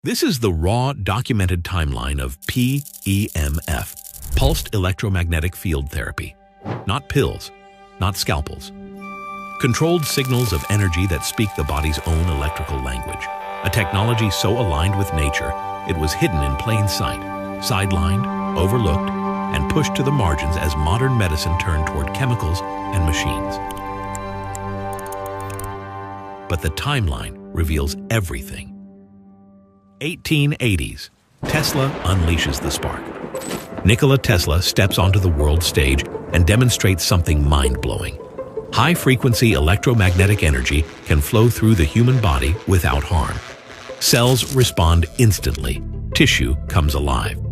This is the raw, documented timeline of PEMF, pulsed electromagnetic field therapy. Not pills, not scalpels. Controlled signals of energy that speak the body's own electrical language. A technology so aligned with nature, it was hidden in plain sight, sidelined, overlooked, and pushed to the margins as modern medicine turned toward chemicals and machines. But the timeline reveals everything. 1880s, Tesla unleashes the spark. Nikola Tesla steps onto the world stage and demonstrates something mind-blowing. High-frequency electromagnetic energy can flow through the human body without harm. Cells respond instantly. Tissue comes alive.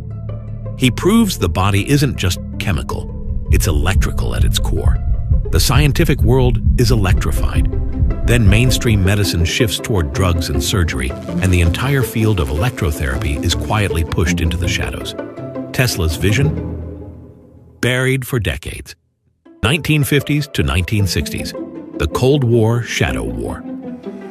He proves the body isn't just chemical, it's electrical at its core. The scientific world is electrified. Then mainstream medicine shifts toward drugs and surgery, and the entire field of electrotherapy is quietly pushed into the shadows. Tesla's vision? Buried for decades. 1950s to 1960s, the Cold War Shadow War.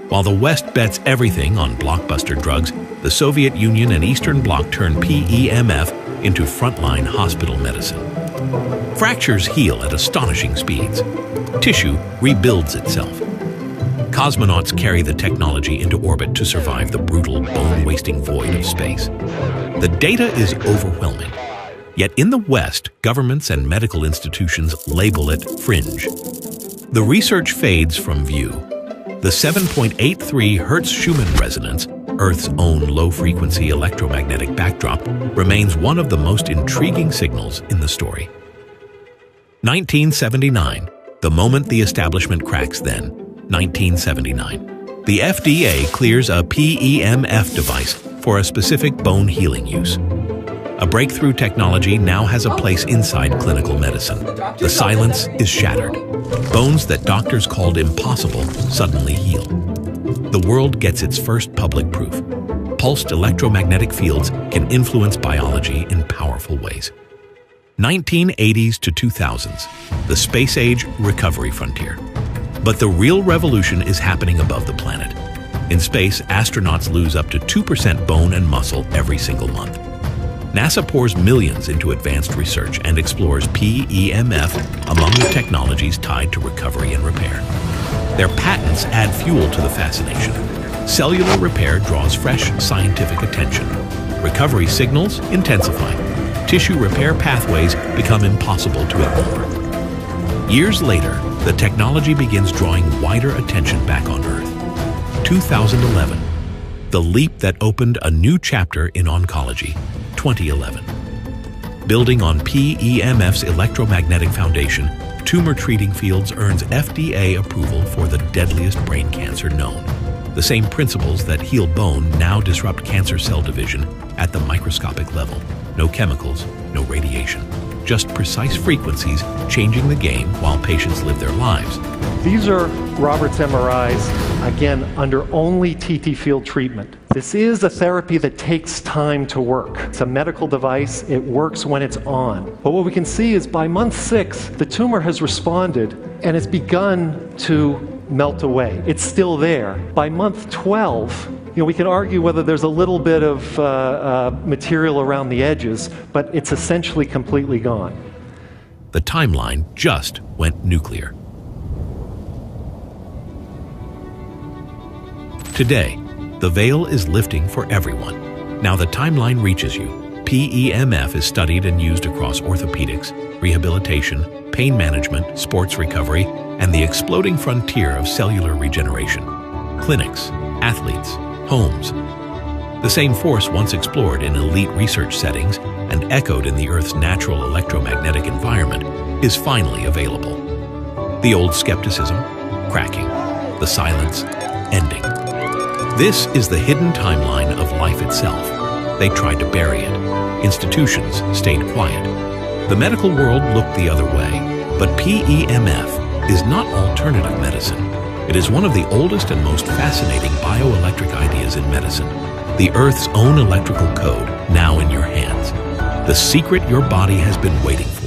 While the West bets everything on blockbuster drugs, the Soviet Union and Eastern Bloc turn PEMF into frontline hospital medicine. Fractures heal at astonishing speeds. Tissue rebuilds itself. Cosmonauts carry the technology into orbit to survive the brutal, bone-wasting void of space. The data is overwhelming. Yet in the West, governments and medical institutions label it fringe. The research fades from view. The 7.83 Hertz-Schumann resonance, Earth's own low-frequency electromagnetic backdrop, remains one of the most intriguing signals in the story. 1979, the moment the establishment cracks then, 1979. The FDA clears a PEMF device for a specific bone healing use. A breakthrough technology now has a place inside clinical medicine. The silence is shattered. Bones that doctors called impossible suddenly heal. The world gets its first public proof. Pulsed electromagnetic fields can influence biology in powerful ways. 1980s to 2000s, the space age recovery frontier. But the real revolution is happening above the planet. In space, astronauts lose up to 2% bone and muscle every single month. NASA pours millions into advanced research and explores PEMF among the technologies tied to recovery and repair. Their patents add fuel to the fascination. Cellular repair draws fresh scientific attention. Recovery signals intensify. Tissue repair pathways become impossible to ignore. Years later, the technology begins drawing wider attention back on Earth. 2011, the leap that opened a new chapter in oncology. 2011. Building on PEMF's electromagnetic foundation, Tumor Treating Fields earns FDA approval for the deadliest brain cancer known. The same principles that heal bone now disrupt cancer cell division at the microscopic level. No chemicals, no radiation. Just precise frequencies changing the game while patients live their lives. These are Robert's MRIs, again, under only TT field treatment. This is a therapy that takes time to work. It's a medical device. It works when it's on. But what we can see is by month 6, the tumor has responded and it's begun to melt away. It's still there. By month 12, we can argue whether there's a little bit of material around the edges, but it's essentially completely gone. The timeline just went nuclear. Today, the veil is lifting for everyone. Now the timeline reaches you. PEMF is studied and used across orthopedics, rehabilitation, pain management, sports recovery, and the exploding frontier of cellular regeneration. Clinics, athletes, homes. The same force once explored in elite research settings and echoed in the Earth's natural electromagnetic environment is finally available. The old skepticism, cracking. The silence, ending. This is the hidden timeline of life itself. They tried to bury it. Institutions stayed quiet. The medical world looked the other way. But PEMF is not alternative medicine. It is one of the oldest and most fascinating bioelectric ideas in medicine. The Earth's own electrical code, now in your hands. The secret your body has been waiting for.